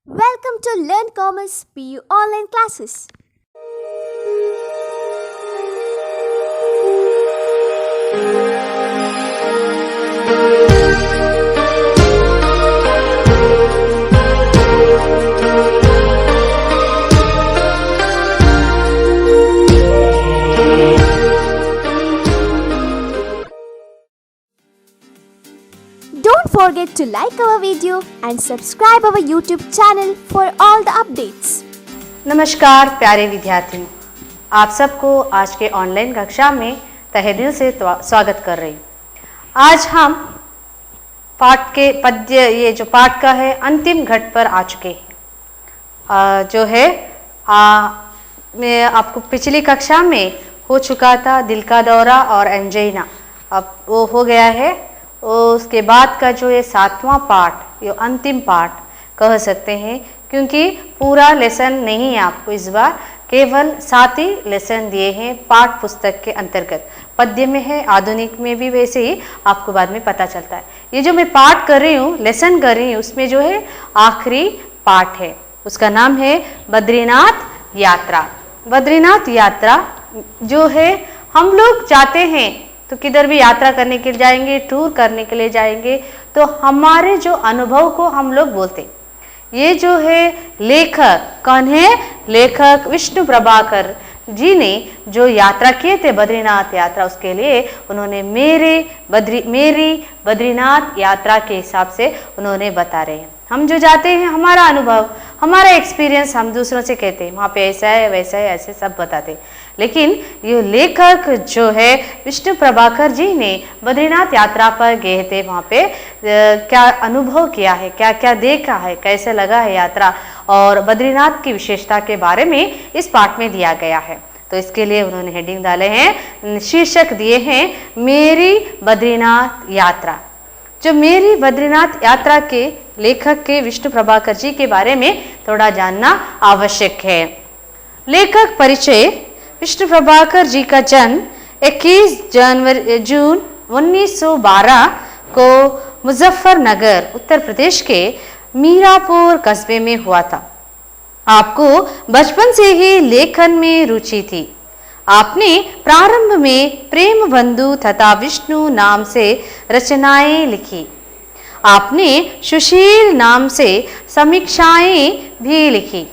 Welcome to Learn Commerce PU online classes. Don't forget to like our video and subscribe our YouTube channel for all the updates. नमस्कार प्यारे विद्यार्थियों, आप सबको आज के online कक्षा में तहे दिल से स्वागत कर रही हूँ। आज हम पाठ के पद्य ये जो पाठ का है अंतिम घट पर आ चुके हैं। जो है मैं आपको पिछली कक्षा में हो चुका था दिल का दौरा और एंजाइना, अब वो हो गया है। उसके बाद का जो ये 7वां पाठ, ये अंतिम पाठ कह सकते हैं, क्योंकि पूरा लेसन नहीं है आपको इस बार, केवल 7 ही लेसन दिए हैं पाठ पुस्तक के अंतर्गत। पद्य में है, आधुनिक में भी वैसे ही आपको बाद में पता चलता है। ये जो मैं पाठ कर रही हूँ, लेसन कर रही हूँ, उसमें जो है आखिरी पाठ है, उसका नाम है बद्रीनाथ यात्रा। बद्रीनाथ यात्रा जो है, हम लोग जाते हैं तो किधर भी यात्रा करने के लिए जाएंगे, टूर करने के लिए जाएंगे, तो हमारे जो अनुभव को हम लोग बोलते। ये जो है लेखक कौन है? लेखक विष्णु प्रभाकर जी ने जो यात्रा किए थे बद्रीनाथ यात्रा, उसके लिए उन्होंने मेरी बद्रीनाथ यात्रा के हिसाब से उन्होंने बता रहे हैं। हम जो जाते हैं, हमारा अनुभव, हमारा एक्सपीरियंस हम दूसरों से कहते हैं, वहाँ पे ऐसा है वैसा है, ऐसे सब बताते हैं। लेकिन ये लेखक जो है विष्णु प्रभाकर जी ने बद्रीनाथ यात्रा पर गए थे, वहाँ पे क्या अनुभव किया है, क्या क्या देखा है, कैसे लगा है यात्रा, और बद्रीनाथ की विशेषता के बारे में इस पाठ में दिया गया है। तो इसके लिए उन्होंने हेडिंग डाले हैं, शीर्षक दिए हैं मेरी बद्रीनाथ यात्रा। जो मेरी बद्रीनाथ यात्रा के लेखक के विष्णु प्रभाकर जी के बारे में थोड़ा जानना आवश्यक है। लेखक परिचय। विष्णु प्रभाकर जी का जन्म 21 जून 1912 को मुजफ्फरनगर उत्तर प्रदेश के मीरापुर कस्बे में हुआ था। आपको बचपन से ही लेखन में रुचि थी। आपने प्रारंभ में प्रेम बंधु तथा विष्णु नाम से रचनाएं लिखी। आपने सुशील नाम से समीक्षाएं भी लिखी।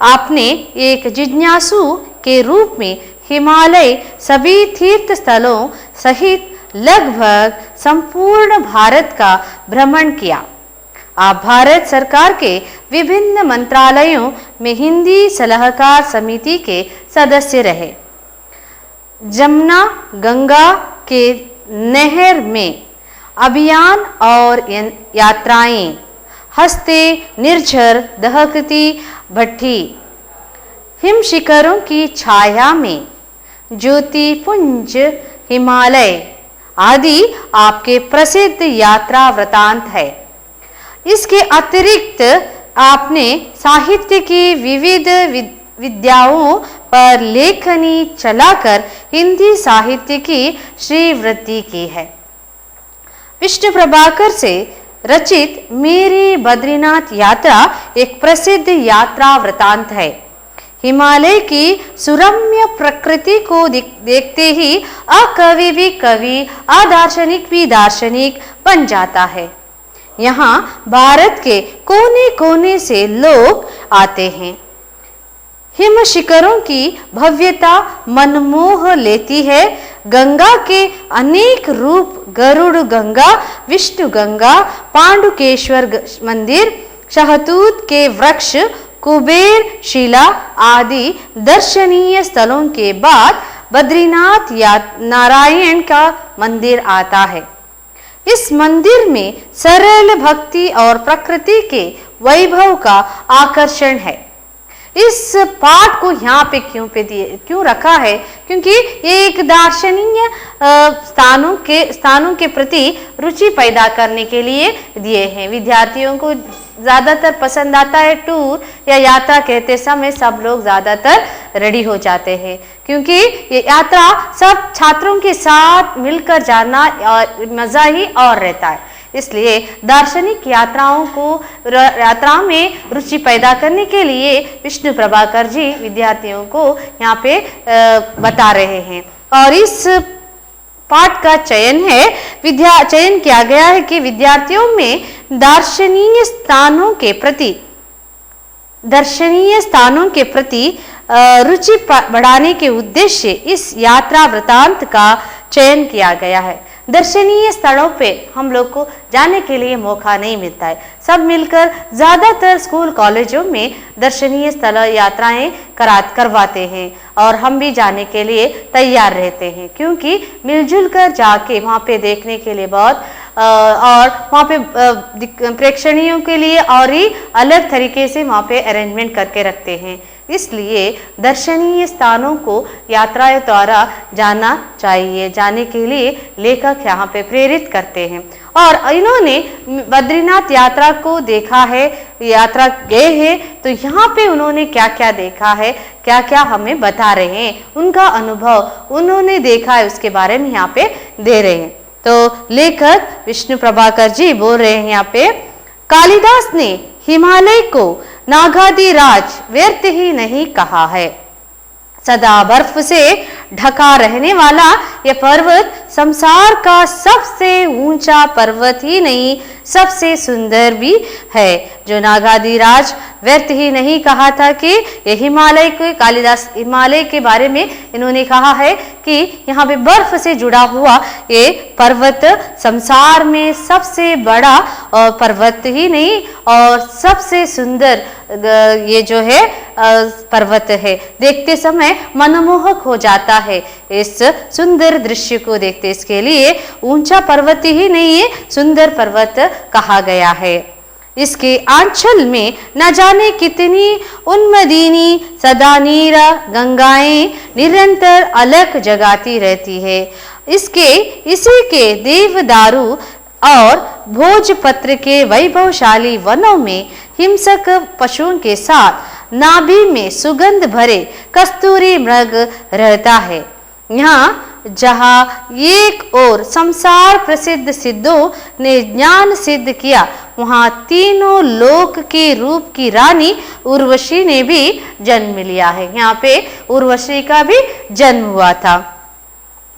आपने एक जिज्ञासु के रूप में हिमालय सभी तीर्थ स्थलों सहित लगभग संपूर्ण भारत का भ्रमण किया। आप भारत सरकार के विभिन्न मंत्रालयों में हिंदी सलाहकार समिति के सदस्य रहे। जमुना गंगा के नहर में अभियान और यात्राएं, हस्ते निर्झर दहकती भट्टी, हिम शिखरों की छाया में ज्योतिपुंज हिमालय आदि आपके प्रसिद्ध यात्रा वृतांत है। इसके अतिरिक्त आपने साहित्य की विविध विद्याओं पर लेखनी चलाकर हिंदी साहित्य की श्रीवृद्धि की है। विष्णु प्रभाकर से रचित मेरी बद्रीनाथ यात्रा एक प्रसिद्ध यात्रा वृतांत है। हिमालय की सुरम्य प्रकृति को देखते ही अकवि भी कवि, अदार्शनिक भी दार्शनिक बन जाता है। यहाँ भारत के कोने कोने से लोग आते हैं। हिम शिखरों की भव्यता मनमोह लेती है। गंगा के अनेक रूप, गरुड़ गंगा, विष्णु गंगा, पांडुकेश्वर मंदिर, शहतूत के वृक्ष, कुबेर शिला आदि दर्शनीय स्थलों के बाद बद्रीनाथ नारायण का मंदिर आता है। इस मंदिर में सरल भक्ति और प्रकृति के वैभव का आकर्षण है। इस पाठ को यहाँ पे क्यों रखा है? क्योंकि ये एक दार्शनिक स्थानों के प्रति रुचि पैदा करने के लिए दिए हैं। विद्यार्थियों को ज़्यादातर पसंद आता है टूर या यात्रा कहते समय सब लोग ज़्यादातर रेडी हो जाते हैं, क्योंकि ये यात्रा सब छात्रों के साथ मिलकर जाना मज़ा ही और रहता है। इसलिए दार्शनिक यात्राओं में रुचि पैदा करने के लिए विष्णु प्रभाकर जी विद्यार्थियों को यहाँ पे बता रहे हैं। और इस पाठ का चयन किया गया है कि विद्यार्थियों में दर्शनीय स्थानों के प्रति रुचि बढ़ाने के उद्देश्य इस यात्रा वृतांत का चयन किया गया है। दर्शनीय स्थलों पे हम लोग को जाने के लिए मौका नहीं मिलता है। सब मिलकर ज़्यादातर स्कूल कॉलेजों में दर्शनीय स्थल यात्राएं करवाते हैं और हम भी जाने के लिए तैयार रहते हैं, क्योंकि मिलजुल कर जाके वहाँ पे देखने के लिए बहुत और वहाँ पे प्रेक्षणियों के लिए और ही अलग तरीके से वहाँ पे अरेंजमेंट करके रखते हैं। इसलिए दर्शनीय स्थानों को यात्राओं द्वारा जाना चाहिए, जाने के लिए लेखक यहाँ पे प्रेरित करते हैं। और इन्होंने बद्रीनाथ यात्रा को देखा है, यात्रा गए हैं, तो यहाँ पे उन्होंने क्या क्या देखा है, क्या क्या हमें बता रहे हैं, उनका अनुभव उन्होंने देखा है उसके बारे में यहाँ पे दे रहे हैं। तो लेखक विष्णु प्रभाकर जी बोल रहे हैं यहाँ पे, कालिदास ने हिमालय को नागाधिराज व्यर्थ ही नहीं कहा है। सदा बर्फ से ढका रहने वाला यह पर्वत संसार का सबसे ऊंचा पर्वत ही नहीं, सबसे सुंदर भी है। जो नागाधिराज व्यर्थ ही नहीं कहा था कि ये हिमालय के, कालिदास हिमालय के बारे में इन्होंने कहा है कि यहाँ पे बर्फ से जुड़ा हुआ ये पर्वत संसार में सबसे बड़ा पर्वत ही नहीं और सबसे सुंदर ये जो है पर्वत है। देखते समय मनमोहक हो जाता है इस सुंदर दृश्य को देखते। इसके लिए ऊंचा पर्वत ही नहीं है, सुंदर पर्वत कहा गया है। इसके आंचल में न जाने कितनी उन्मदीनी सदा नीरा गंगाएं निरंतर अलग जगाती रहती है। इसी के देवदारू और भोजपत्र के वैभवशाली वनों में हिंसक पशुओं के साथ नाभि में सुगंध भरे कस्तूरी मृग रहता है। यहाँ जहाँ एक और संसार प्रसिद्ध सिद्धों ने ज्ञान सिद्ध किया, वहाँ तीनों लोक के रूप की रानी उर्वशी ने भी जन्म लिया है। यहाँ पे उर्वशी का भी जन्म हुआ था।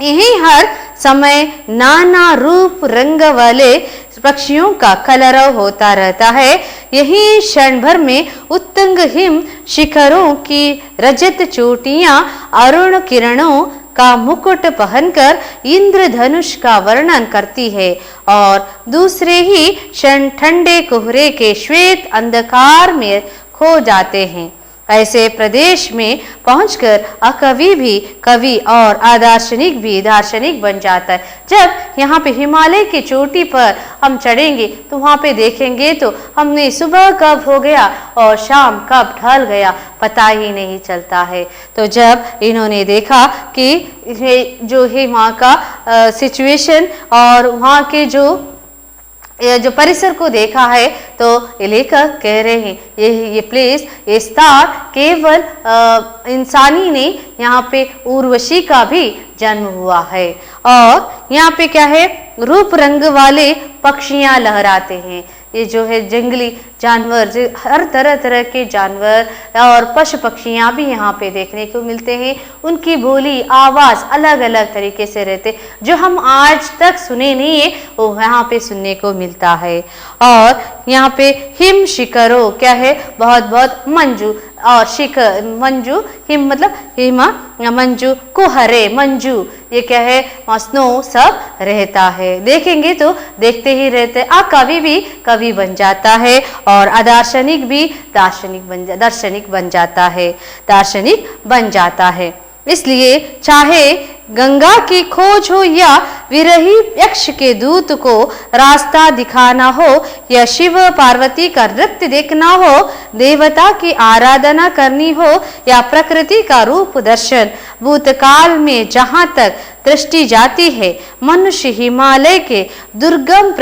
यही हर समय नाना रूप रंग वाले पक्षियों का कलरव होता रहता है। यही क्षण भर में उत्तुंग हिम शिखरों की रजत चोटियां अरुण किरणों का मुकुट पहनकर इंद्रधनुष का वर्णन करती है और दूसरे ही क्षण ठंडे कोहरे के श्वेत अंधकार में खो जाते हैं। ऐसे प्रदेश में पहुंचकर अकवि भी कवि और अदार्शनिक भी दार्शनिक बन जाता है। जब यहाँ पे हिमालय की चोटी पर हम चढ़ेंगे तो वहाँ पे देखेंगे तो हमने सुबह कब हो गया और शाम कब ढल गया पता ही नहीं चलता है। तो जब इन्होंने देखा कि जो है वहाँ का सिचुएशन और वहाँ के जो परिसर को देखा है, तो ये लेखक कह रहे हैं ये प्लेस, ये स्थान केवल इंसानी ने यहाँ पे उर्वशी का भी जन्म हुआ है। और यहाँ पे क्या है, रूप रंग वाले पक्षियाँ लहराते हैं। ये जो है जंगली जानवर, हर तरह तरह के जानवर और पशु पक्षियाँ भी यहाँ पे देखने को मिलते हैं। उनकी बोली आवाज़ अलग अलग तरीके से रहते, जो हम आज तक सुने नहीं है वो यहाँ पे सुनने को मिलता है। और यहाँ पे हिम शिखरों क्या है, बहुत बहुत मंजू और शिखर मंजू, हिम मतलब हिमा, मंजू कुहरे मंजू, ये क्या है स्नो सब रहता है। देखेंगे तो देखते ही रहते। कवि भी कवि बन जाता है और अदार्शनिक भी दार्शनिक बन जाता है। इसलिए चाहे गंगा की खोज हो या विरही यक्ष के दूत को रास्ता दिखाना हो या शिव पार्वती का नृत्य देखना हो, देवता की आराधना करनी हो या प्रकृति का रूप दर्शन, भूतकाल में जहाँ तक दृष्टि जाती है मनुष्य हिमालय के दुर्गम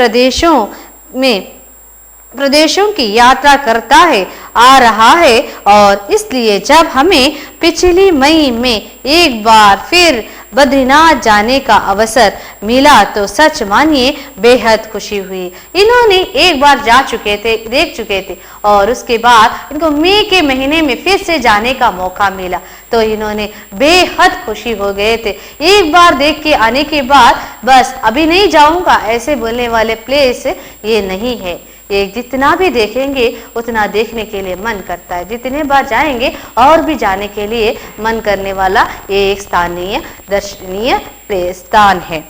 प्रदेशों की यात्रा करता है आ रहा है। और इसलिए जब हमें पिछली मई में एक बार फिर बद्रीनाथ जाने का अवसर मिला तो सच मानिए बेहद खुशी हुई। इन्होंने एक बार जा चुके थे, देख चुके थे, और उसके बाद इनको मई के महीने में फिर से जाने का मौका मिला तो इन्होंने बेहद खुशी हो गए थे। एक बार देख के आने के बाद बस अभी नहीं जाऊंगा ऐसे बोलने वाले प्लेस ये नहीं है। ये जितना भी देखेंगे उतना देखने के लिए मन करता है, जितने बार जाएंगे और भी जाने के लिए मन करने वाला ये एक स्थानीय दर्शनीय स्थान है।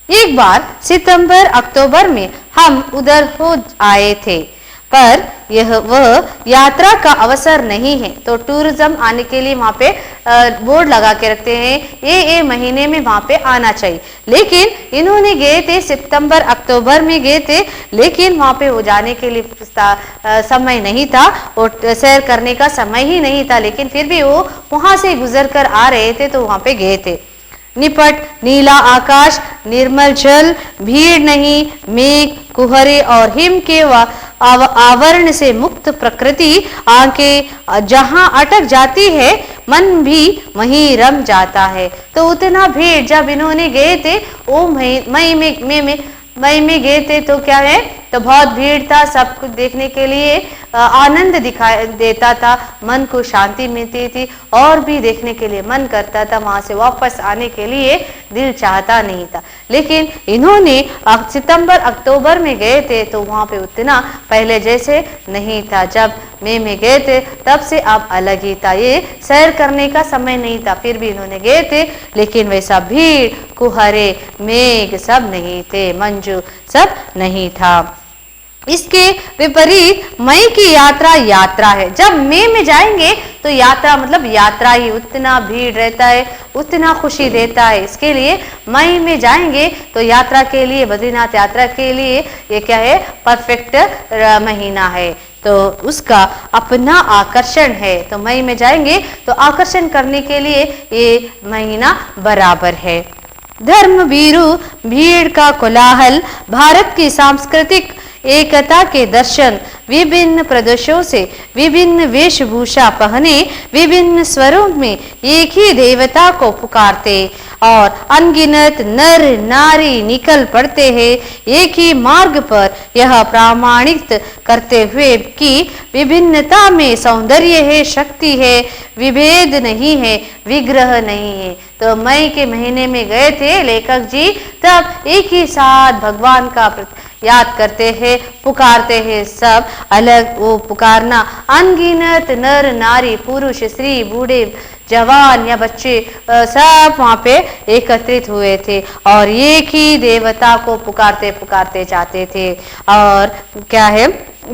एक बार सितंबर अक्टूबर में हम उधर हो आए थे, पर यह वह यात्रा का अवसर नहीं है, तो टूरिज्म आने के लिए वहाँ पे बोर्ड लगा के रखते हैं ये महीने में वहाँ पे आना चाहिए। लेकिन इन्होंने गए थे सितंबर अक्टूबर में गए थे, लेकिन वहाँ पे वो जाने के लिए समय नहीं था, वो सैर करने का समय ही नहीं था, लेकिन फिर भी वो वहाँ से गुजर कर आ रहे थे तो वहाँ पे गए थे। निपट नीला आकाश, निर्मल जल, भीड़ नहीं, मेघ, कुहरे और हिम के आवरण से मुक्त प्रकृति, आंखें जहां अटक जाती है मन भी वहीं रम जाता है। तो उतना भीड़ जब इन्होंने गए थे वो मई में गए थे तो क्या है, तो बहुत भीड़ था, सब कुछ देखने के लिए आनंद दिखाई देता था, मन को शांति मिलती थी और भी देखने के लिए मन करता था, वहां से वापस आने के लिए दिल चाहता नहीं था। लेकिन इन्होंने सितंबर अक्टूबर में गए थे तो वहां पे उतना पहले जैसे नहीं था। जब मई में गए थे तब से अब अलग ही था, ये सैर करने का समय नहीं था, फिर भी इन्होंने गए थे, लेकिन वैसा भीड़, कुहरे, मेघ सब नहीं थे, मंजू सब नहीं था। इसके विपरीत मई की यात्रा है। जब मई में जाएंगे तो यात्रा मतलब यात्रा ही, उतना भीड़ रहता है, उतना खुशी देता है। इसके लिए मई में जाएंगे तो यात्रा के लिए, बद्रीनाथ यात्रा के लिए ये क्या है, परफेक्ट महीना है, तो उसका अपना आकर्षण है। तो मई में जाएंगे तो आकर्षण करने के लिए ये महीना बराबर है। धर्म वीरू, भीड़ का कोलाहल, भारत की सांस्कृतिक एकता के दर्शन, विभिन्न प्रदेशों से विभिन्न वेशभूषा पहने विभिन्न स्वरों में एक ही देवता को पुकारते और अनगिनत नर नारी निकल पड़ते हैं एक ही मार्ग पर, यह प्रमाणित करते हुए कि विभिन्नता में सौंदर्य है, शक्ति है, विभेद नहीं है, विग्रह नहीं है। तो मई के महीने में गए थे लेखक जी, तब एक ही साथ भगवान का याद करते हैं, पुकारते हैं, सब अलग वो पुकारना, अनगिनत नर नारी, पुरुष, स्त्री, बूढ़े, जवान या बच्चे सब वहाँ पे एकत्रित हुए थे और एक ही देवता को पुकारते पुकारते जाते थे। और क्या है,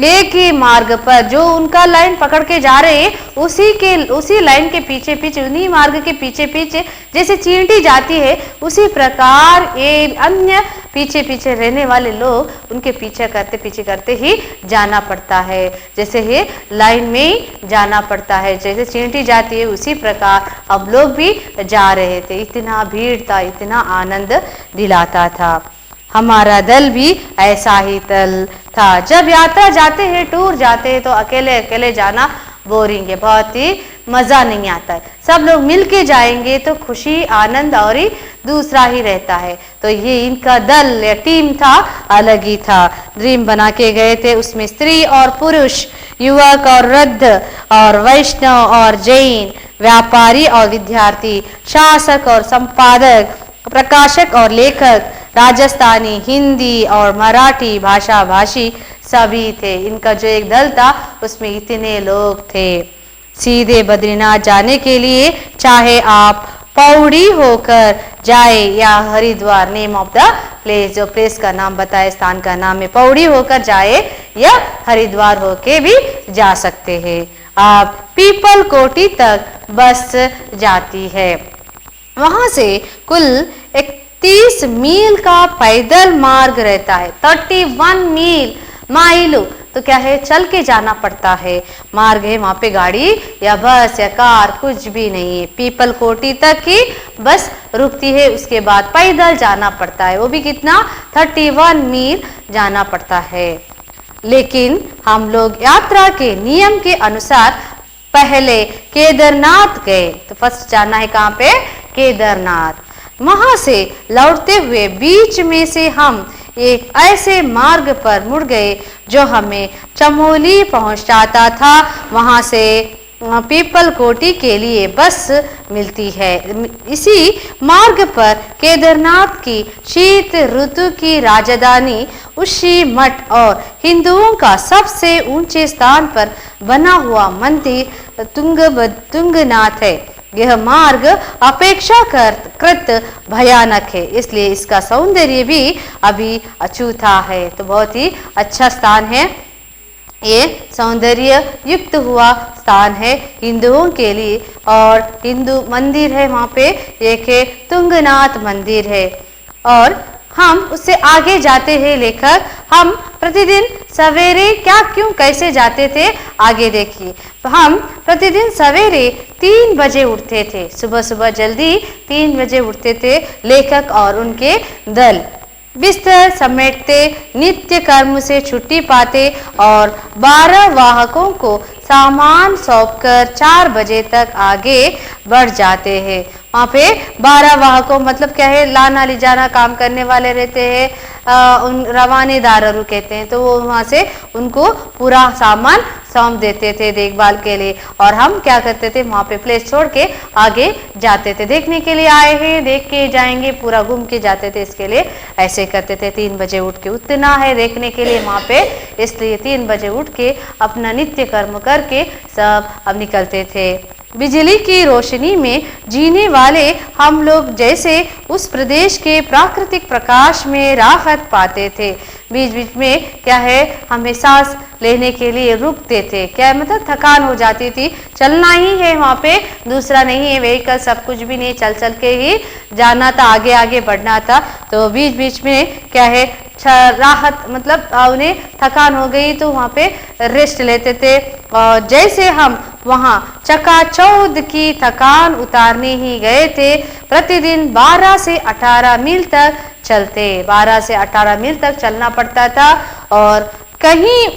एक ही मार्ग पर जो उनका लाइन पकड़ के जा रहे हैं उसी लाइन के पीछे पीछे, उन्हीं मार्ग के पीछे पीछे जैसे चींटी जाती है, उसी प्रकार ये अन्य पीछे पीछे रहने वाले लोग उनके पीछे करते ही जाना पड़ता है। जैसे ये लाइन में ही जाना पड़ता है, जैसे चींटी जाती है उसी प्रकार अब लोग भी जा रहे थे। इतना भीड़ था, इतना आनंद दिलाता था। हमारा दल भी ऐसा ही दल था। जब यात्रा जाते हैं, टूर जाते हैं तो अकेले अकेले जाना बोरिंग है, बहुत ही मजा नहीं आता है। सब लोग मिलके जाएंगे तो खुशी, आनंद और ही दूसरा ही रहता है। तो ये इनका दल या टीम था, अलग ही था। ड्रीम बना के गए थे, उसमें स्त्री और पुरुष, युवक और वृद्ध और वैष्णव और जैन, व्यापारी और विद्यार्थी, शासक और संपादक, प्रकाशक और लेखक, राजस्थानी, हिंदी और मराठी भाषा भाषी सभी थे। इनका जो एक दल था उसमें इतने लोग थे। सीधे बद्रीनाथ जाने के लिए चाहे आप पौड़ी होकर जाए या Haridwar, name of the place, जो प्लेस का नाम बताए, स्थान का नाम है, पौड़ी होकर जाए या हरिद्वार होके भी जा सकते हैं। आप पीपल कोटी तक बस जाती है, वहां से कुल 31 मील का पैदल मार्ग रहता है। 31 माइल तो क्या है, चल के जाना पड़ता है। मार्ग है, वहां पे गाड़ी या बस या कार कुछ भी नहीं है। पीपल कोटी तक ही बस रुकती है, उसके बाद पैदल जाना पड़ता है, वो भी कितना, 31 मील जाना पड़ता है। लेकिन हम लोग यात्रा के नियम के अनुसार पहले केदारनाथ गए। तो फर्स्ट जाना है कहाँ पे, केदारनाथ। वहां से लौटते हुए बीच में से हम एक ऐसे मार्ग पर मुड़ गए जो हमें चमोली पहुंचाता था। वहां से पीपल कोटी के लिए बस मिलती है। इसी मार्ग पर केदारनाथ की शीत ऋतु की राजधानी उसी मठ और हिंदुओं का सबसे ऊंचे स्थान पर बना हुआ मंदिर तुंगनाथ है। यह मार्ग अपेक्षाकृत भयानक है, इसलिए इसका सौंदर्य भी अभी अछूता है। तो बहुत ही अच्छा स्थान है, ये सौंदर्य युक्त हुआ स्थान है हिंदुओं के लिए। और हिंदू मंदिर है वहाँ पे, एक तुंगनाथ मंदिर है। और हम उससे आगे जाते हैं लेखक, हम प्रतिदिन सवेरे क्यों कैसे जाते थे आगे देखिए। तो हम प्रतिदिन सवेरे 3 बजे उठते थे, सुबह सुबह जल्दी 3 बजे उठते थे लेखक और उनके दल। बिस्तर समेटते, नित्य कर्म से छुट्टी पाते और 12 वाहकों को सामान सौंपकर 4 बजे तक आगे बढ़ जाते हैं। वहाँ पे 12 वाहकों मतलब क्या है, लाना ले जाना काम करने वाले रहते हैं, उन रवानेदार कहते हैं। तो वो वहाँ से उनको पूरा सामान सौंप देते थे देखभाल के लिए, और हम क्या करते थे वहाँ पे प्लेस छोड़ के आगे जाते थे। देखने के लिए आए हैं, देख के जाएंगे, पूरा घूम के जाते थे, इसके लिए ऐसे करते थे। 3 बजे उठ के उतना है देखने के लिए वहाँ पे, इसलिए 3 बजे उठ के अपना नित्य कर्म करके सब अब निकलते थे। बिजली की रोशनी में जीने वाले हम लोग जैसे उस प्रदेश के प्राकृतिक प्रकाश में राहत पाते थे। बीच बीच में क्या है, हमें सांस लेने के लिए रुकते थे, क्या मतलब थकान हो जाती थी, चलना ही है वहाँ पे, दूसरा नहीं है व्हीकल, सब कुछ भी नहीं, चल चल के ही जाना था, आगे आगे बढ़ना था। तो बीच बीच में क्या है राहत मतलब उन्हें थकान हो गई तो वहाँ पे रेस्ट लेते थे। और जैसे हम वहाँ चकाचौंध की थकान उतारने ही गए थे, प्रतिदिन 12 से 18 मील तक चलते, 12 से 18 मील तक चलना पड़ता था। और कहीं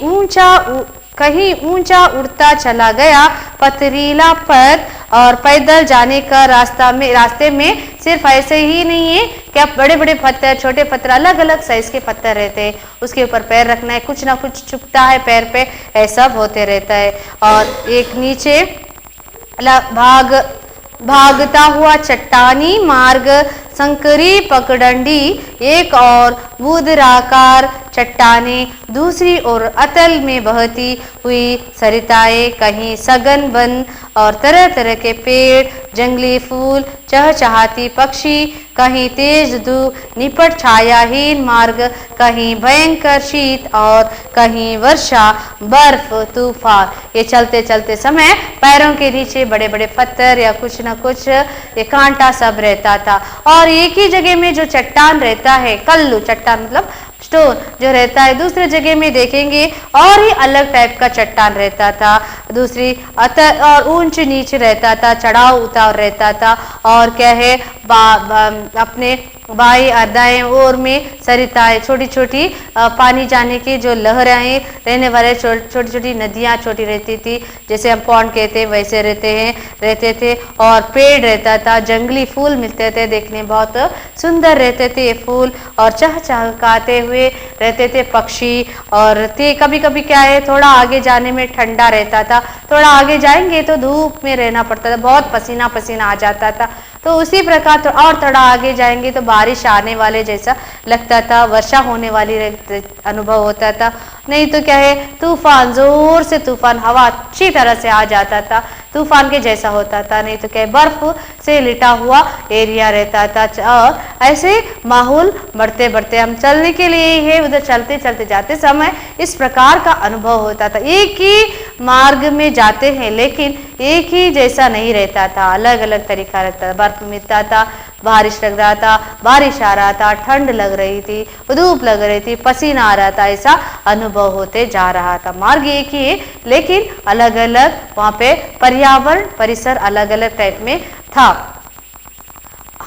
ऊंचा उड़ता चला गया पथरीला पथ, और पैदल जाने का रास्ते में सिर्फ ऐसे ही नहीं है कि आप बड़े बड़े पत्थर, छोटे पत्थर, अलग अलग साइज के पत्थर रहते हैं, उसके ऊपर पैर रखना है, कुछ ना कुछ चुभता है पैर पे, ऐसा होते रहता है। और एक नीचे भागता हुआ चट्टानी मार्ग, संकरी पगडंडी एक और बूदराकार चट्टाने, दूसरी ओर अतल में बहती हुई सरिताएं, कहीं सघन वन और तरह तरह के पेड़, जंगली फूल, चहचहाती पक्षी, कहीं तेज धूप, निपट छायाहीन मार्ग, कहीं भयंकर शीत और कहीं वर्षा, बर्फ, तूफान। ये चलते चलते समय पैरों के नीचे बड़े बड़े पत्थर या कुछ ना कुछ ये कांटा सब रहता था। और एक ही जगह में जो चट्टान रहता है, कल्लू चट्टान मतलब स्टोन जो रहता है, दूसरे जगह में देखेंगे और ही अलग टाइप का चट्टान रहता था, दूसरी और ऊंच नीच रहता था, चढ़ाव उतार रहता था। और क्या है अपने बाएं और दाएं ओर में सरिताएं, छोटी छोटी पानी जाने की जो लहरें रहने वाले छोटी छोटी नदियां छोटी रहती थी, जैसे हम पौंड कहते हैं वैसे रहते थे। और पेड़ रहता था, जंगली फूल मिलते थे, देखने बहुत सुंदर रहते थे ये फूल, और चहचहाते हुए रहते थे पक्षी। और कभी कभी क्या है थोड़ा आगे जाने में ठंडा रहता था, थोड़ा आगे जाएंगे तो धूप में रहना पड़ता था, बहुत पसीना पसीना आ जाता था। तो उसी प्रकार तो और थोड़ा आगे जाएंगे तो बारिश आने वाले जैसा लगता था, वर्षा होने वाली अनुभव होता था। नहीं तो क्या है तूफान, जोर से तूफान, हवा अच्छी तरह से आ जाता था, तूफान के जैसा होता था। नहीं तो क्या बर्फ से लिटा हुआ एरिया रहता था। और ऐसे माहौल बढ़ते बढ़ते हम चलने के लिए ही है, उधर चलते चलते जाते समय इस प्रकार का अनुभव होता था। एक ही मार्ग में जाते हैं लेकिन एक ही जैसा नहीं रहता था, अलग अलग तरीका रहता था। बर्फ मिलता था, बारिश लग रहा था, बारिश आ रहा था, ठंड लग रही थी, धूप लग रही थी, पसीना आ रहा था, ऐसा अनुभव होते जा रहा था। मार्ग एक ही है लेकिन अलग अलग वहाँ पे पर्यावरण परिसर अलग अलग टाइप में था।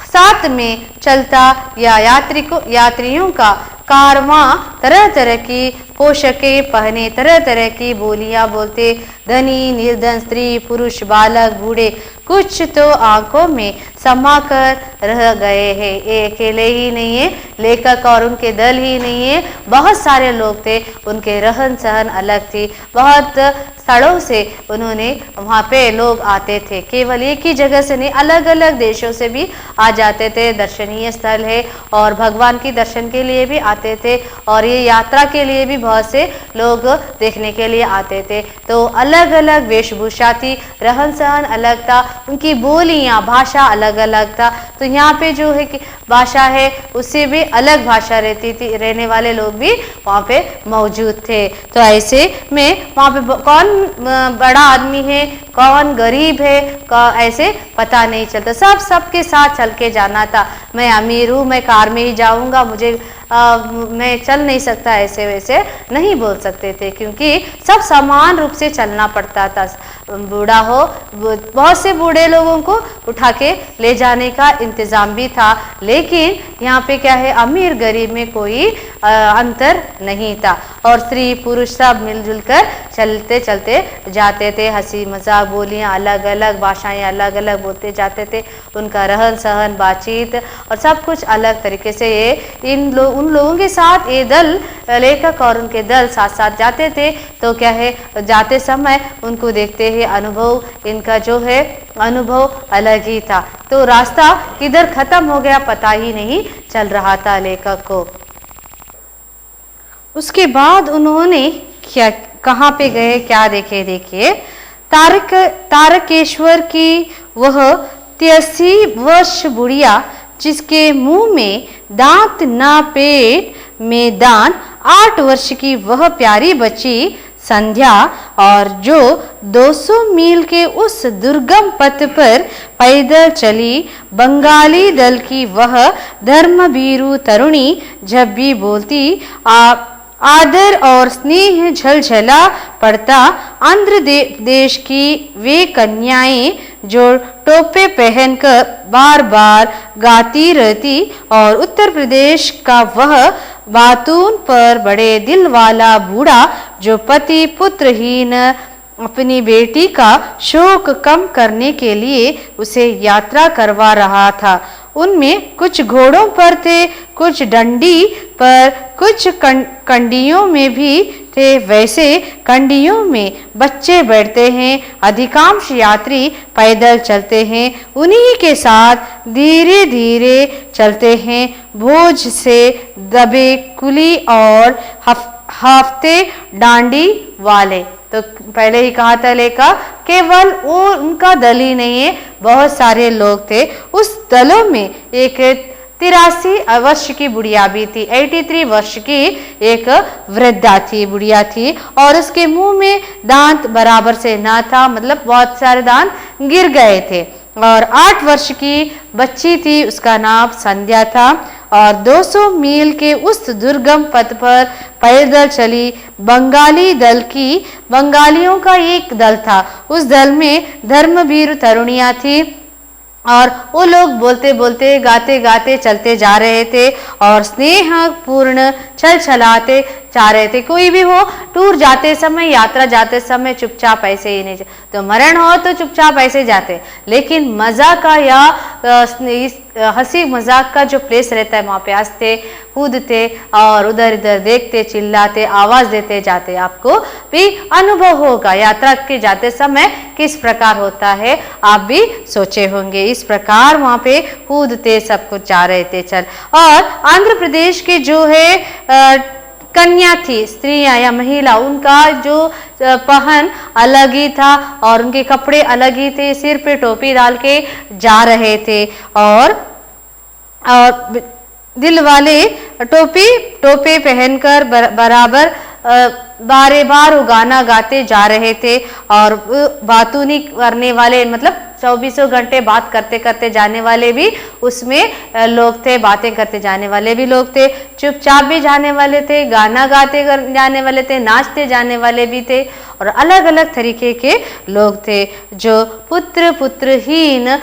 साथ में चलता या यात्रियों का कारवां तरह तरह की पोशाकें पहने, तरह तरह की बोलियां बोलते, धनी निर्धन, स्त्री पुरुष, बालक बूढ़े, कुछ तो आंखों में समा कर रह गए हैं। ये अकेले ही नहीं है, लेखक और उनके दल ही नहीं है, बहुत सारे लोग थे, उनके रहन सहन अलग थी, बहुत स्थलों से उन्होंने वहाँ पे लोग आते थे, केवल एक ही जगह से नहीं, अलग अलग देशों से भी आ जाते थे। दर्शनीय स्थल है और भगवान की दर्शन के लिए भी आते थे और ये यात्रा के लिए भी बहुत से लोग देखने के लिए आते थे। तो अलग अलग वेशभूषा थी, रहन सहन अलग था, उनकी बोलियाँ भाषा अलग अलग था। तो यहाँ पे जो है कि भाषा है उससे भी अलग भाषा रहती थी, रहने वाले लोग भी वहाँ पे मौजूद थे। तो ऐसे में वहाँ पे कौन बड़ा आदमी है, कौन गरीब है, ऐसे पता नहीं चलता, सबके साथ चल के जाना था। मैं अमीर हूँ, मैं कार में ही जाऊँगा, मुझे मैं चल नहीं सकता, ऐसे वैसे नहीं बोल सकते थे, क्योंकि सब समान रूप से चलना पड़ता था। बूढ़ा हो, बहुत से बूढ़े लोगों को उठा के ले जाने का इंतजाम भी था, लेकिन यहाँ पे क्या है, अमीर गरीब में कोई अंतर नहीं था और स्त्री पुरुष सब मिलजुल कर चलते चलते जाते थे। हंसी मजाक, बोलियां अलग अलग, भाषाएं अलग अलग बोलते जाते थे, उनका रहन सहन, बातचीत और सब कुछ अलग तरीके से ये उन लोगों के साथ ये दल, लेखक और उनके दल साथ साथ जाते थे। तो क्या है, जाते समय उनको देखते ही अनुभव, इनका जो है अनुभव अलग ही था। तो रास्ता किधर खत्म हो गया पता ही नहीं चल रहा था लेखक को। उसके बाद उन्होंने क्या, कहाँ पे गए, क्या देखे, देखिए तारकेश्वर की वह 83 वर्ष बुढ़िया, जिसके मुंह में दांत ना पेट में दान, 8 वर्ष की वह प्यारी बच्ची संध्या, और जो 200 मील के उस दुर्गम पथ पर पैदल चली बंगाली दल की वह धर्मभीरू तरुणी, जब भी बोलती आदर और स्नेह झलझला पड़ता। आंध्र देश की वे कन्याएं जो टोपे पहनकर बार बार गाती रहती, और उत्तर प्रदेश का वह बातून पर बड़े दिल वाला बूढ़ा, जो पति पुत्रहीन अपनी बेटी का शोक कम करने के लिए उसे यात्रा करवा रहा था। उनमें कुछ घोड़ों पर थे, कुछ डंडी पर, कुछ कंडियों में भी थे। वैसे कंडियों में बच्चे बैठते हैं, अधिकांश यात्री पैदल चलते हैं, उन्हीं के साथ धीरे धीरे चलते हैं। भोज से दबे कुली और हफ्ते डांडी वाले। तो पहले ही कहा था लेखक, केवल वो उनका दल ही नहीं है, बहुत सारे लोग थे। उस दलों में एक 83 वर्ष की बुढ़िया भी थी, 83 वर्ष की एक वृद्धा थी, बुढ़िया थी, और उसके मुंह में दांत बराबर से ना था, मतलब बहुत सारे दांत गिर गए थे। और 8 वर्ष की बच्ची थी, उसका नाम संध्या था, और 200 मील के उस दुर्गम पथ पर पैदल चली बंगाली दल की, बंगालियों का एक दल था, उस दल में धर्मवीर तरुणियां थी, और वो लोग बोलते बोलते गाते गाते चलते जा रहे थे और स्नेह पूर्ण छल छलाते जा रहे थे। कोई भी हो, टूर जाते समय, यात्रा जाते समय चुपचाप ऐसे ही नहीं, तो मरण हो तो चुपचाप ऐसे जाते, लेकिन मजा का या हंसी मजाक का जो प्लेस रहता है, वहाँ पे हंसते कूदते और उधर इधर देखते, चिल्लाते, आवाज देते जाते। आपको भी अनुभव होगा यात्रा के जाते समय किस प्रकार होता है, आप भी सोचे होंगे। इस प्रकार वहाँ पे कूदते सब कुछ जा रहे थे चल। और आंध्र प्रदेश के जो है कन्या थी, स्त्रियां या महिला, उनका जो पहन अलग ही था और उनके कपड़े अलग ही थे, सिर पे टोपी डाल के जा रहे थे, और दिल वाले टोपे पहनकर बराबर बारे बार वो गाना गाते जा रहे थे। और बातूनी करने वाले, मतलब 24 घंटे बात करते करते जाने वाले भी उसमें लोग थे, बातें करते जाने वाले भी लोग थे, चुपचाप भी जाने वाले थे, गाना गाते जाने वाले थे, नाचते जाने वाले भी थे, और अलग अलग तरीके के लोग थे। जो पुत्रहीन,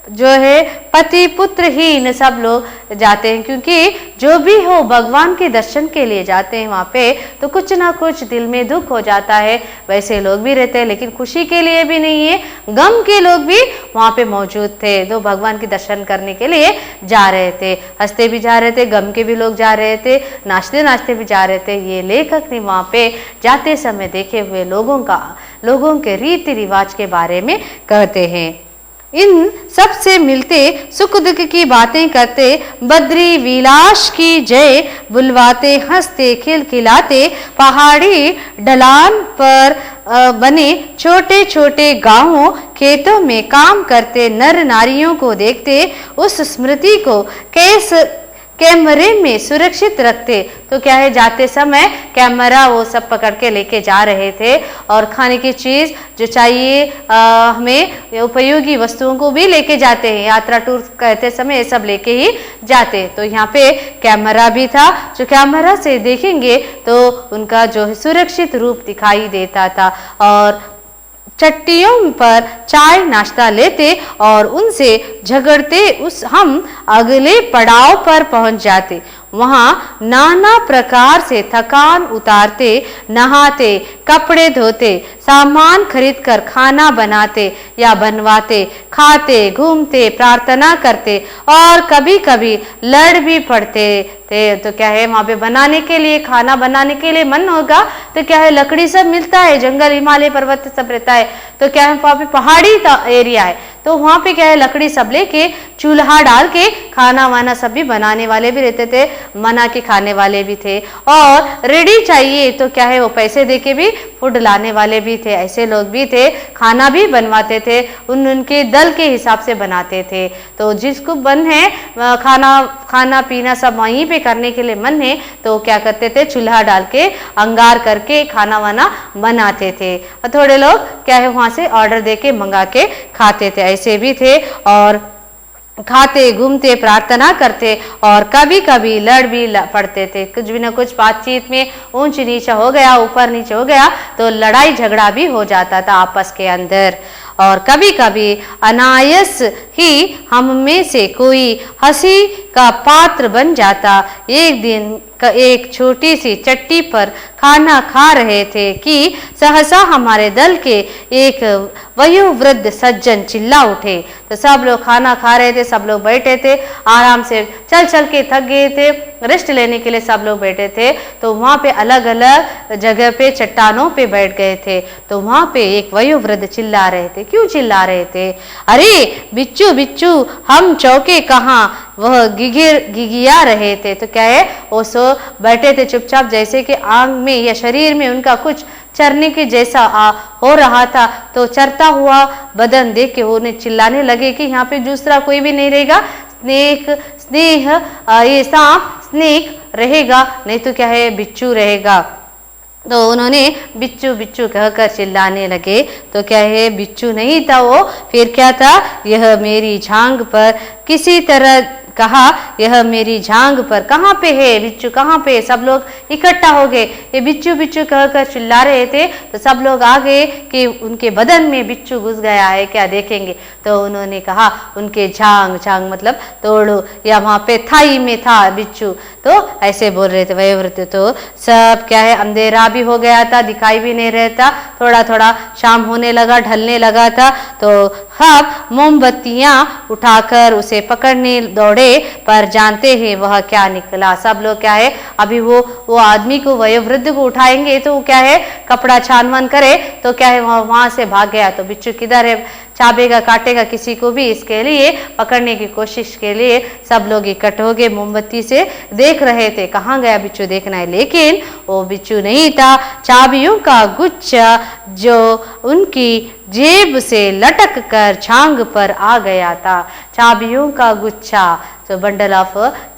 जो है पति पुत्रहीन सब लोग जाते हैं, क्योंकि जो भी हो भगवान के दर्शन के लिए जाते हैं वहाँ पे, तो कुछ ना कुछ दिल में दुख हो जाता है। वैसे लोग भी रहते हैं, लेकिन खुशी के लिए भी नहीं है, गम के लोग भी वहाँ पे मौजूद थे, जो भगवान के दर्शन करने के लिए जा रहे थे। हंसते भी जा रहे थे, गम के भी लोग जा रहे थे, नाचते नाचते भी जा रहे थे। ये लेखक ने वहाँ पे जाते समय देखे हुए लोगों के रीति रिवाज के बारे में कहते हैं। इन सब से मिलते, सुख दुख की बातें करते, बद्री विलास की जय बुलवाते, हंसते खिलखिलाते, पहाड़ी ढलान पर बने छोटे छोटे गांवों खेतों में काम करते नर नारियों को देखते, उस स्मृति को कैमरे में सुरक्षित रखते। तो क्या है, जाते समय कैमरा वो सब पकड़ के लेके जा रहे थे, और खाने की चीज जो चाहिए हमें उपयोगी वस्तुओं को भी लेके जाते हैं। यात्रा टूर कहते समय ये सब लेके ही जाते। तो यहाँ पे कैमरा भी था, जो कैमरा से देखेंगे तो उनका जो है सुरक्षित रूप दिखाई देता था। और चट्टियों पर चाय नाश्ता लेते और उनसे झगड़ते हम अगले पड़ाव पर पहुंच जाते। वहाँ नाना प्रकार से थकान उतारते, नहाते, कपड़े धोते, सामान खरीद कर खाना बनाते या बनवाते, खाते, घूमते, प्रार्थना करते और कभी कभी लड़ भी पड़ते थे। तो क्या है, वहाँ पे बनाने के लिए, खाना बनाने के लिए मन होगा तो क्या है, लकड़ी सब मिलता है, जंगल हिमालय पर्वत सब रहता है। तो क्या है, वहाँ पे पहाड़ी एरिया है, तो वहाँ पे क्या है, लकड़ी सब लेके चूल्हा डाल के खाना वाना सब भी बनाने वाले भी रहते थे, बना के खाने वाले भी थे। और रेडी चाहिए तो क्या है, वो पैसे देके भी फूड लाने वाले भी थे। ऐसे लोग भी थे, खाना भी बनवाते थे, उनके दल के हिसाब से बनाते थे। तो जिसको मन है खाना पीना सब वहीं पे करने के लिए मन है, तो क्या करते थे, चूल्हा डाल के अंगार करके खाना वाना बनाते थे। और थोड़े लोग क्या है, वहाँ से ऑर्डर दे के मंगा के खाते थे। ऐसे भी थे, और खाते, घूमते, प्रार्थना करते और कभी कभी लड़ भी पड़ते थे। कुछ भी ना कुछ बातचीत में ऊंच नीचा हो गया, ऊपर नीचे हो गया, तो लड़ाई झगड़ा भी हो जाता था आपस के अंदर। और कभी कभी अनायास ही हम में से कोई हंसी का पात्र बन जाता। एक दिन एक छोटी सी चट्टी पर खाना खा रहे थे कि सहसा हमारे दल के एक वयोवृद्ध सज्जन चिल्ला उठे। तो सब लोग खाना खा रहे थे, सब लोग बैठे थे, आराम से चल के थक गए थे, रेस्ट लेने के लिए सब लोग बैठे थे। तो वहाँ पे अलग अलग जगह पे चट्टानों पे बैठ गए थे। तो वहाँ पे एक वयोवृद्ध चिल्ला रहे थे। क्यों चिल्ला रहे थे? अरे बिच्छू बिच्छू, हम चौके कहाँ? वह गिगिया रहे थे। तो क्या है, वो सो बैठे थे चुपचाप, जैसे कि आंख में या शरीर में उनका कुछ चरने के जैसा हो रहा था। तो चरता हुआ बदन देख के वो चिल्लाने लगे कि यहाँ पे दूसरा कोई भी नहीं रहेगा, ये सांप स्नेक रहेगा, नहीं तो क्या है, बिच्छू रहेगा। तो उन्होंने बिच्छू बिच्छू कहकर चिल्लाने लगे। तो क्या है, बिच्छू नहीं था वो, फिर क्या था, यह मेरी झांग पर किसी तरह कहा, यह मेरी झांग पर कहाँ पे है बिच्छू, कहाँ पे? सब लोग इकट्ठा हो गए। ये बिच्छू बिच्छू कहकर चिल्ला रहे थे। तो सब लोग आ गए कि उनके बदन में बिच्छू घुस गया है क्या, देखेंगे। तो उन्होंने कहा उनके झांग मतलब तोड़ो, या वहाँ पे थाई में था बिच्छू। तो ऐसे बोल रहे थे वयोवृद्ध। तो सब क्या है, अंधेरा भी हो गया था, दिखाई भी नहीं रहता, थोड़ा थोड़ा शाम होने लगा, ढलने लगा था। तो हम मोमबत्तियां उठाकर उसे पकड़ने दौड़े, पर जानते हैं वह क्या निकला। सब लोग क्या है, अभी वो आदमी को, वयोवृद्ध को उठाएंगे तो क्या है, कपड़ा छानवान करे तो क्या है, वहां से भाग गया। तो बिच्छू किधर है, चाबेगा, काटेगा किसी को भी, इसके लिए पकड़ने की कोशिश के लिए सब लोग इकट्ठे हो गए, मोमबत्ती से देख रहे थे कहाँ गया बिच्छू, देखना है। लेकिन वो बिच्छू नहीं था, चाबियों का गुच्छा जो उनकी जेब से लटक कर झांग पर आ गया था। चाबियों का गुच्छा, तो बंडल ऑफ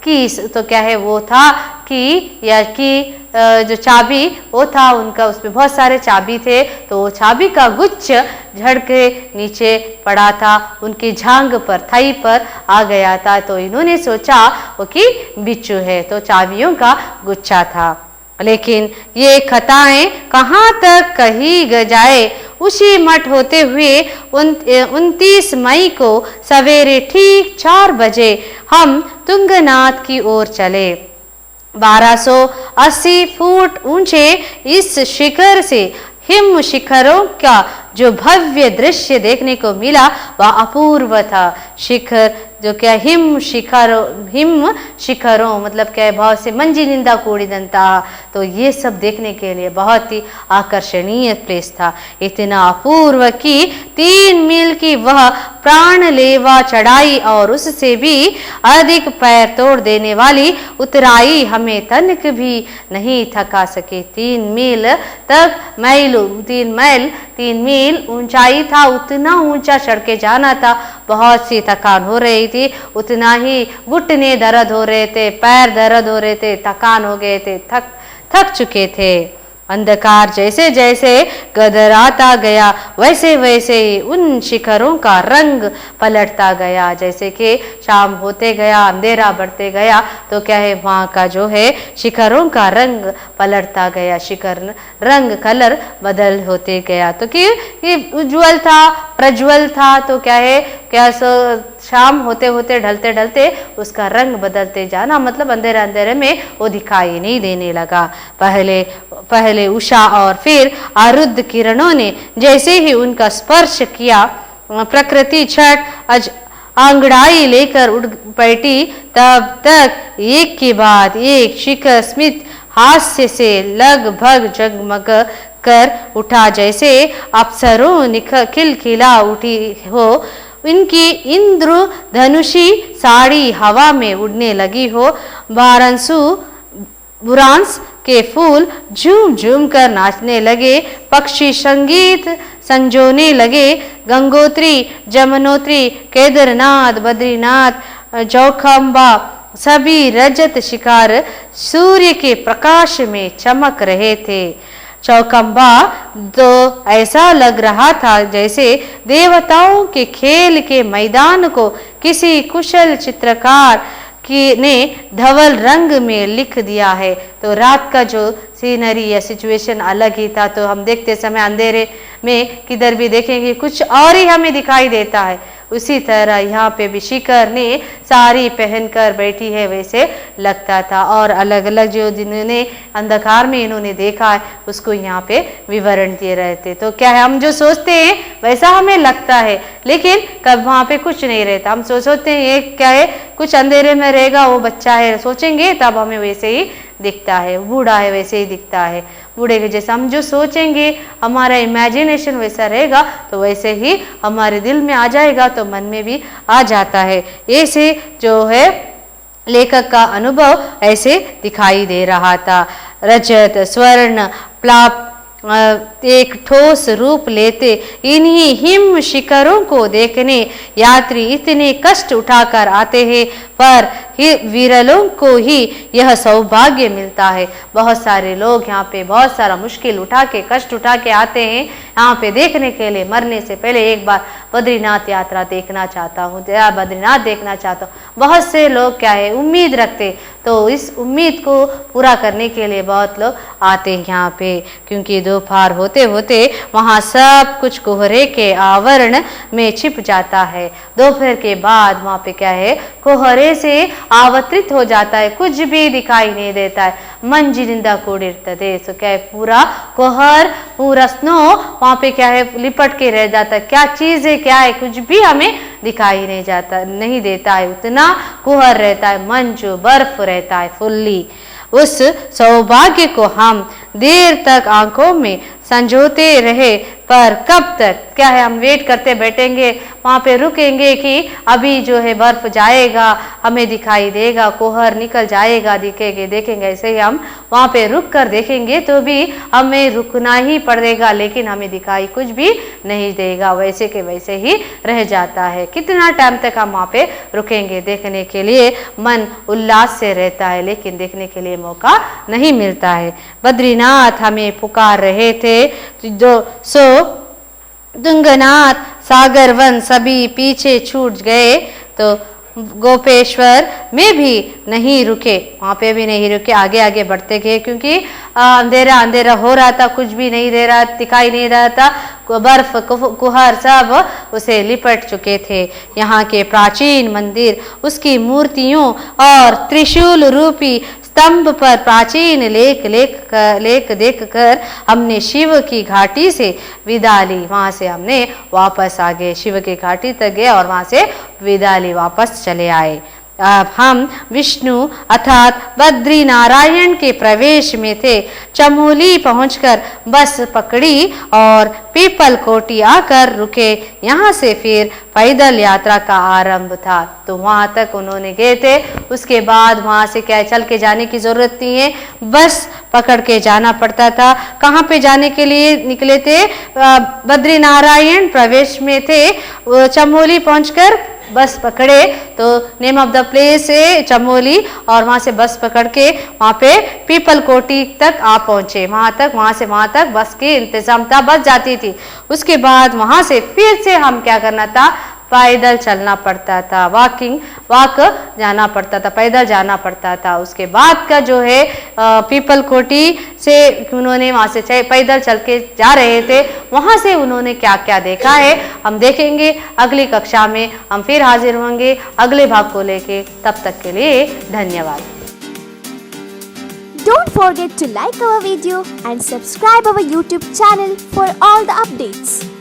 कीस। तो क्या है, वो था की या की जो चाबी वो था उनका, उसमें बहुत सारे चाबी थे। तो वो चाबी का गुच्छ झड़ के नीचे पड़ा था, उनकी झांग पर, थाई पर आ गया था। तो इन्होंने सोचा वो कि बिच्छू है, तो चाबियों का गुच्छा था। लेकिन ये खताएं कहाँ तक कही जाए, उसी मठ होते हुए 29 मई को सवेरे ठीक 4 बजे हम तुंगनाथ की ओर चले। 1280 फुट ऊंचे इस शिखर से हिम शिखरों का जो भव्य दृश्य देखने को मिला वह अपूर्व था। शिखर जो क्या हिम शिखरों मतलब क्या है, बहुत से मंजिलिंदा कूड़िदंता। तो ये सब देखने के लिए बहुत ही आकर्षणीय प्लेस था। इतना अपूर्व कि 3 मील की वह प्राणलेवा चढ़ाई और उससे भी अधिक पैर तोड़ देने वाली उतराई हमें तनिक भी नहीं थका सके। 3 मील तक 3 मील ऊंचाई था, उतना ऊंचा चढ़ के जाना था। बहुत सी थकान हो रही थी, उतना ही घुटने दर्द हो रहे थे, पैर दर्द हो रहे थे, थकान हो गए थे, थक चुके थे। अंधकार जैसे जैसे गहराता गया वैसे वैसे ही उन शिखरों का रंग पलटता गया। जैसे कि शाम होते गया, अंधेरा बढ़ते गया तो क्या है, वहाँ का जो है शिखरों का रंग पलटता गया, शिखर रंग कलर बदल होते गया। तो कि ये उज्जवल था, प्रज्वल था, तो क्या है, क्या शाम होते होते ढलते ढलते उसका रंग बदलते जाना, मतलब अंधेरे अंधेरे में वो दिखाई नहीं देने लगा। पहले उषा और फिर आरुद्ध किरणों ने जैसे ही उनका स्पर्श किया, प्रकृति छठ आंगड़ाई लेकर उड़ बैठी। तब तक एक के बाद एक शिखर स्मित हास्य से लगभग जगमग कर उठा, जैसे अप्सरों खिलखिला उठी हो। इनकी इंद्र धनुषी साड़ी हवा में उड़ने लगी हो। बुरांस के फूल झूम झूम कर नाचने लगे, पक्षी संगीत संजोने लगे। गंगोत्री, जमुनोत्री, केदारनाथ, बद्रीनाथ, चौखंबा सभी रजत शिखर सूर्य के प्रकाश में चमक रहे थे। चौखंबा तो ऐसा लग रहा था जैसे देवताओं के खेल के मैदान को किसी कुशल चित्रकार ने धवल रंग में लिख दिया है। तो रात का जो सीनरी या सिचुएशन अलग ही था। तो हम देखते समय अंधेरे में किधर भी देखेंगे कुछ और ही हमें दिखाई देता है। उसी तरह यहाँ पे भी शिखर ने साड़ी पहनकर बैठी है वैसे लगता था। और अलग अलग जो जिन्होंने अंधकार में इन्होंने देखा है उसको यहाँ पे विवरण दिए रहते। तो क्या है, हम जो सोचते हैं वैसा हमें लगता है, लेकिन कब वहाँ पे कुछ नहीं रहता। हम सोचते हैं ये क्या है, कुछ अंधेरे में रहेगा, वो बच्चा है, सोचेंगे तब हमें वैसे ही दिखता है। बूढ़ा है वैसे ही दिखता है, बूढ़े के जैसा हम जो सोचेंगे, हमारा इमेजिनेशन वैसा रहेगा तो वैसे ही हमारे दिल में आ जाएगा, तो मन में भी आ जाता है। ऐसे जो है लेखक का अनुभव ऐसे दिखाई दे रहा था। रजत स्वर्ण प्लाप एक ठोस रूप लेते इन्हीं हिम शिखरों को देखने यात्री इतने कष्ट उठाकर आते हैं, पर विरलों को ही यह सौभाग्य मिलता है। बहुत सारे लोग यहाँ पे बहुत सारा मुश्किल उठा के, कष्ट उठा के आते हैं यहाँ पे देखने के लिए। मरने से पहले एक बार बद्रीनाथ यात्रा देखना चाहता हूँ, बद्रीनाथ देखना चाहता हूँ। बहुत से लोग क्या है, उम्मीद रखते, तो इस उम्मीद को पूरा करने के लिए बहुत लोग आते हैं यहाँ पे। क्योंकि दोपहर होते होते वहाँ सब कुछ कोहरे के आवरण में छिप जाता है। दोपहर के बाद वहाँ पे क्या है, कोहरे से आवृत हो जाता है, कुछ भी दिखाई नहीं देता है। मंजिलिंदा कूड़िर्तदे, तो क्या है, पूरा कोहर, पूरा स्नो वहाँ पे क्या है लिपट के रह जाता है। क्या चीज है, क्या है, कुछ भी हमें दिखाई नहीं देता है। उतना कोहर रहता है, मंजू बर्फ रहता है फुल्ली। उस सौभाग्य को हम देर तक आंखों में संजोते रहे, पर कब तक क्या है, हम वेट करते बैठेंगे, वहाँ पे रुकेंगे कि अभी जो है बर्फ जाएगा, हमें दिखाई देगा, कोहर निकल जाएगा, देखेंगे। ऐसे ही हम वहाँ पे रुक कर देखेंगे तो भी हमें रुकना ही पड़ेगा, लेकिन हमें दिखाई कुछ भी नहीं देगा, वैसे के वैसे ही रह जाता है। कितना टाइम तक हम वहाँ पे रुकेंगे देखने के लिए, मन उल्लास से रहता है, लेकिन देखने के लिए मौका नहीं मिलता है। बद्रीनाथ हमें पुकार रहे थे, जो तुंगनाथ सागर वन सभी पीछे छूट गए। तो गोपेश्वर में भी नहीं रुके, वहाँ पे भी नहीं रुके, आगे आगे बढ़ते गए क्योंकि अंधेरा अंधेरा हो रहा था, कुछ भी नहीं दे रहा, दिखाई नहीं रहा था, बर्फ कुहर सब उसे लिपट चुके थे। यहाँ के प्राचीन मंदिर, उसकी मूर्तियों और त्रिशूल रूपी स्तंभ पर प्राचीन लेख देखकर हमने शिव की घाटी से विदा ली। वहाँ से हमने वापस आ गए, शिव की घाटी तक गए और वहाँ से विदा ली, वापस चले आए। अब हम विष्णु अर्थात बद्री नारायण के प्रवेश में थे। चमोली पहुंचकर बस पकड़ी और पीपल कोटी आकर रुके। यहाँ से फिर पैदल यात्रा का आरंभ था, तो वहाँ तक उन्होंने गए थे। उसके बाद वहाँ से क्या चल के जाने की जरूरत नहीं है, बस पकड़ के जाना पड़ता था। कहाँ पे जाने के लिए निकले थे? बद्री नारायण प्रवेश में थे। चमोली पहुंचकर बस पकड़े, तो नेम ऑफ द प्लेस है चमोली, और वहाँ से बस पकड़ के वहाँ पे पीपल कोटी तक आप पहुँचे। वहाँ से वहाँ तक बस के इंतजाम था, बस जाती थी। उसके बाद वहाँ से फिर से हम क्या करना था, पैदल चलना पड़ता था, वॉक जाना पड़ता था, पैदल जाना पड़ता था। उसके बाद का जो है पीपल कोटी से उन्होंने वहाँ से पैदल चल के जा रहे थे, वहाँ से उन्होंने क्या क्या देखा है हम देखेंगे अगली कक्षा में। हम फिर हाजिर होंगे अगले भाग को लेके, तब तक के लिए धन्यवाद। Don't forget to like our video and subscribe our YouTube channel for all the updates.